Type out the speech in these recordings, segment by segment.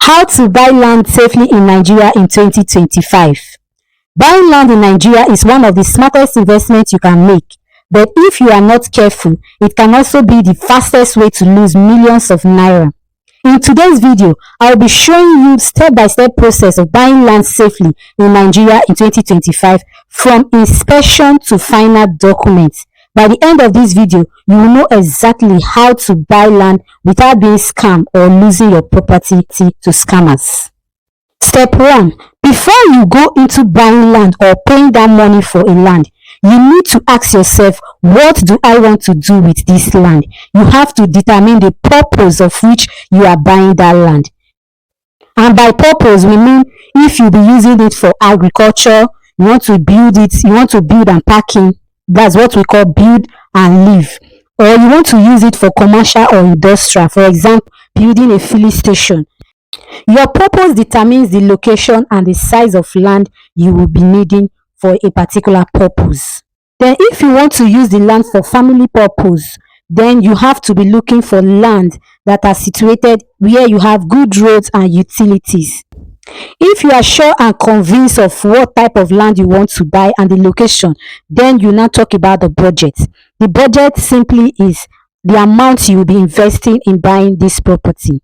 How to buy land safely in Nigeria in 2025. Buying land in Nigeria is one of the smartest investments you can make, but if you are not careful, it can also be the fastest way to lose millions of naira. In today's video, I will be showing you step-by-step process of buying land safely in Nigeria in 2025 from inspection to final documents. By the end of this video, you will know exactly how to buy land without being scammed or losing your property to scammers. Step 1. Before you go into buying land or paying that money for a land, you need to ask yourself, what do I want to do with this land? You have to determine the purpose of which you are buying that land. And by purpose, we mean if you be using it for agriculture, you want to build and parking. That's what we call build and live. Or you want to use it for commercial or industrial, for example, building a filling station. Your purpose determines the location and the size of land you will be needing for a particular purpose. Then if you want to use the land for family purpose, then you have to be looking for land that are situated where you have good roads and utilities. If you are sure and convinced of what type of land you want to buy and the location, then you now talk about the budget. The budget simply is the amount you will be investing in buying this property.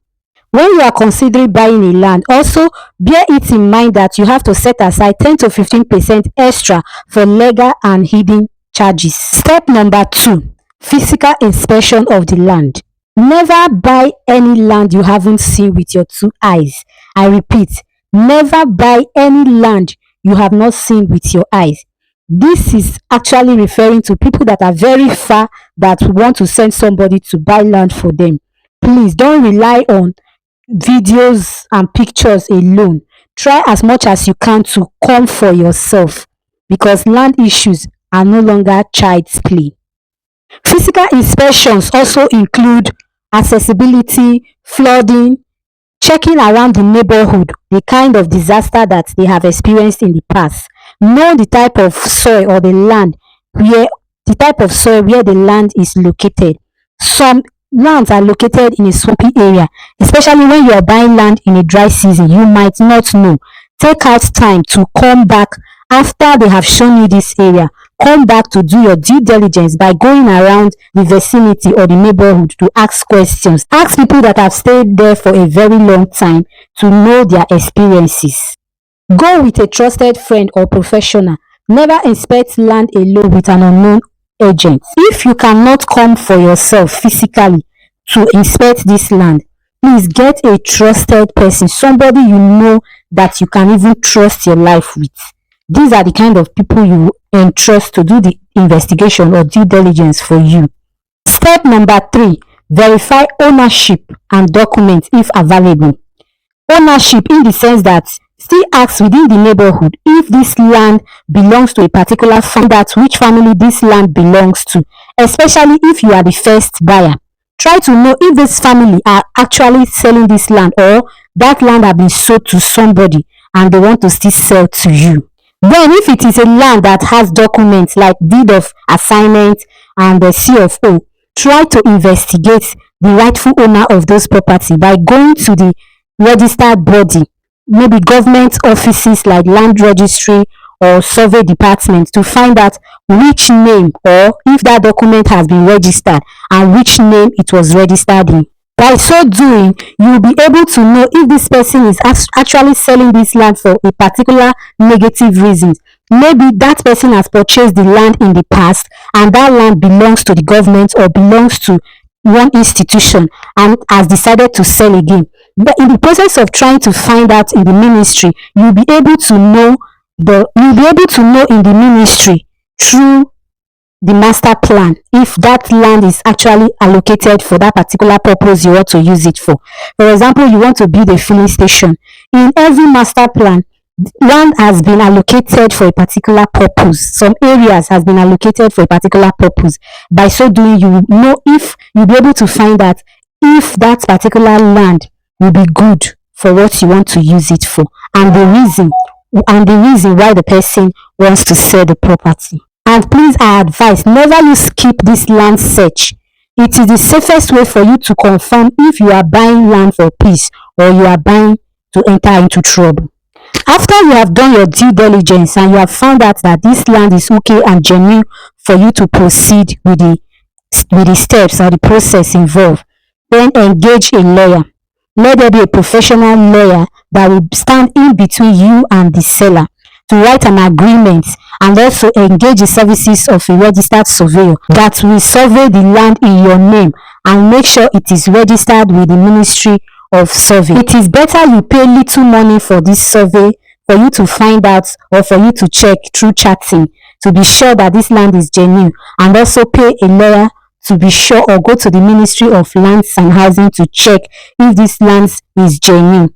When you are considering buying a land, also bear it in mind that you have to set aside 10 to 15% extra for legal and hidden charges. Step number 2, physical inspection of the land. Never buy any land you haven't seen with your 2 eyes. I repeat, never buy any land you have not seen with your eyes. This is actually referring to people that are very far that want to send somebody to buy land for them. Please don't rely on videos and pictures alone. Try as much as you can to come for yourself, because land issues are no longer child's play. Physical inspections also include accessibility, flooding, checking around the neighborhood, the kind of disaster that they have experienced in the past. Know the type of soil or the land where the land is located. Some lands are located in a swampy area, especially when you are buying land in a dry season. You might not know. Take out time to come back after they have shown you this area. Come back to do your due diligence by going around the vicinity or the neighborhood to ask questions. Ask people that have stayed there for a very long time to know their experiences. Go with a trusted friend or professional. Never inspect land alone with an unknown agent. If you cannot come for yourself physically to inspect this land, please get a trusted person, somebody you know that you can even trust your life with. These are the kind of people you entrust to do the investigation or due diligence for you. Step number 3, verify ownership and documents if available. Ownership in the sense that still ask within the neighborhood if this land belongs to a particular family, that which family this land belongs to, especially if you are the first buyer. Try to know if this family are actually selling this land or that land has been sold to somebody and they want to still sell to you. Then if it is a land that has documents like deed of assignment and the C of O, try to investigate the rightful owner of those property by going to the registered body, maybe government offices like Land Registry or survey department, to find out which name or if that document has been registered and which name it was registered in. By so doing, you will be able to know if this person is actually selling this land for a particular negative reason. Maybe that person has purchased the land in the past and that land belongs to the government or belongs to one institution and has decided to sell again. But in the process of trying to find out in the ministry, you'll be able to know in the ministry through the master plan if that land is actually allocated for that particular purpose you want to use it for. For example, you want to build a filling station. In every master plan, land has been allocated for a particular purpose. Some areas has been allocated for a particular purpose. By so doing, you will know if you'll be able to find out if that particular land will be good for what you want to use it for, and the reason why the person wants to sell the property. And please, I advise, never you skip this land search. It is the safest way for you to confirm if you are buying land for peace or you are buying to enter into trouble. After you have done your due diligence and you have found out that this land is okay and genuine for you to proceed with the steps or the process involved, then engage a lawyer. Let there be a professional lawyer that will stand in between you and the seller to write an agreement, and also engage the services of a registered surveyor that will survey the land in your name and make sure it is registered with the Ministry of Survey. It is better you pay little money for this survey for you to find out, or for you to check through chatting to be sure that this land is genuine, and also pay a lawyer to be sure, or go to the Ministry of Lands and Housing to check if this land is genuine,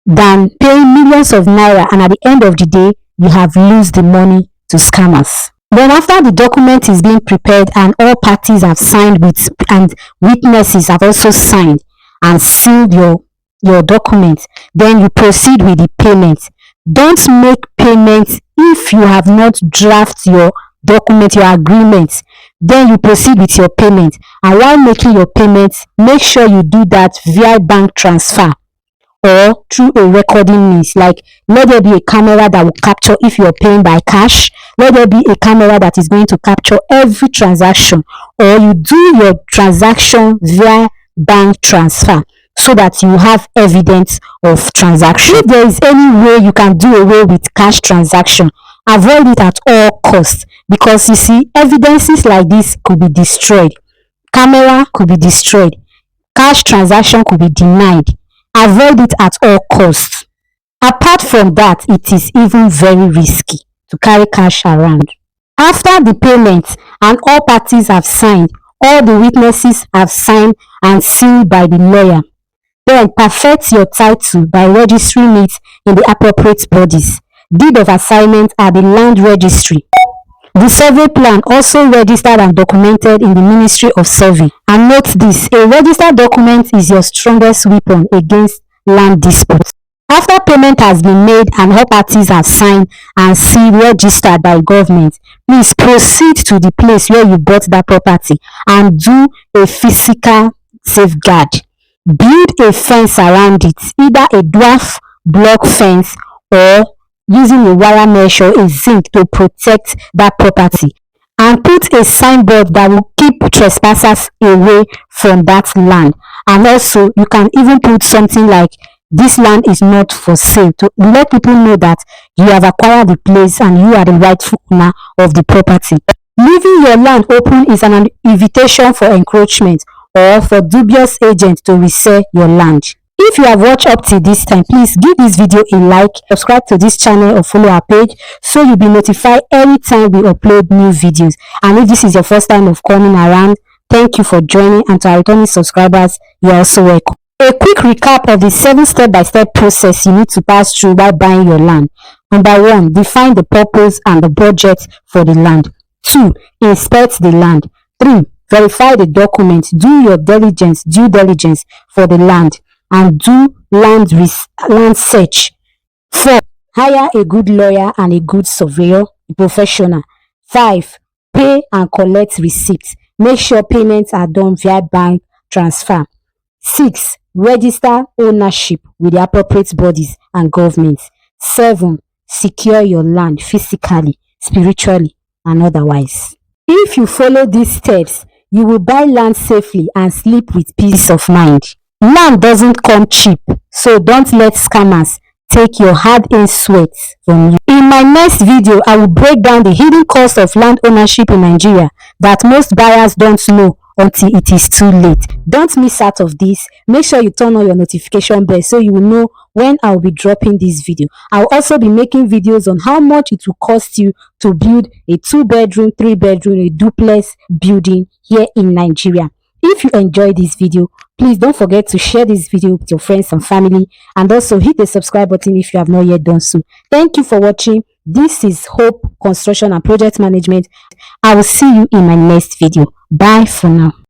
than paying millions of naira and at the end of the day you have lose the money to scammers. Then after the document is being prepared and all parties have signed and witnesses have also signed and sealed your document, then you proceed with the payment. Don't make payments if you have not drafted your document, your agreement. Then you proceed with your payment, and while making your payments, make sure you do that via bank transfer or through a recording means. Like, let there be a camera that will capture if you're paying by cash. Let there be a camera that is going to capture every transaction, or you do your transaction via bank transfer so that you have evidence of transaction. If there is any way you can do away with cash transaction, avoid it at all costs, because you see, evidences like this could be destroyed. Camera could be destroyed. Cash transaction could be denied. Avoid it at all costs. Apart from that, it is even very risky to carry cash around. After the payment and all parties have signed, all the witnesses have signed and sealed by the lawyer, then perfect your title by registering it in the appropriate bodies. Deed of assignment at the Land Registry. The survey plan also registered and documented in the Ministry of Survey. And note this, a registered document is your strongest weapon against land disputes. After payment has been made and all parties have signed and sealed registered by government, please proceed to the place where you bought that property and do a physical safeguard. Build a fence around it, either a dwarf block fence or using a wire mesh or a zinc to protect that property, and put a signboard that will keep trespassers away from that land. And also you can even put something like, this land is not for sale, to let people know that you have acquired the place and you are the rightful owner of the property. Leaving your land open is an invitation for encroachment or for dubious agents to resell your land. If you have watched up to this time, please give this video a like, subscribe to this channel or follow our page so you'll be notified anytime we upload new videos. And if this is your first time of coming around, thank you for joining, and to our returning subscribers, you're also welcome. A quick recap of the 7 step-by-step process you need to pass through while buying your land. Number 1, define the purpose and the budget for the land. 2, inspect the land. 3, verify the documents. Do your due diligence for the land, and do land search. 4, hire a good lawyer and a good surveyor, a professional. 5, pay and collect receipts. Make sure payments are done via bank transfer. 6, register ownership with the appropriate bodies and governments. 7, secure your land physically, spiritually, and otherwise. If you follow these steps, you will buy land safely and sleep with peace of mind. Land doesn't come cheap, so don't let scammers take your hard-earned sweat from you. In my next video, I will break down the hidden cost of land ownership in Nigeria that most buyers don't know until it is too late. Don't miss out of this. Make sure you turn on your notification bell so you will know when I will be dropping this video. I will also be making videos on how much it will cost you to build a 2-bedroom, 3-bedroom, a duplex building here in Nigeria. If you enjoyed this video, please don't forget to share this video with your friends and family, and also hit the subscribe button if you have not yet done so. Thank you for watching. This is Hope Construction and Project Management. I will see you in my next video. Bye for now.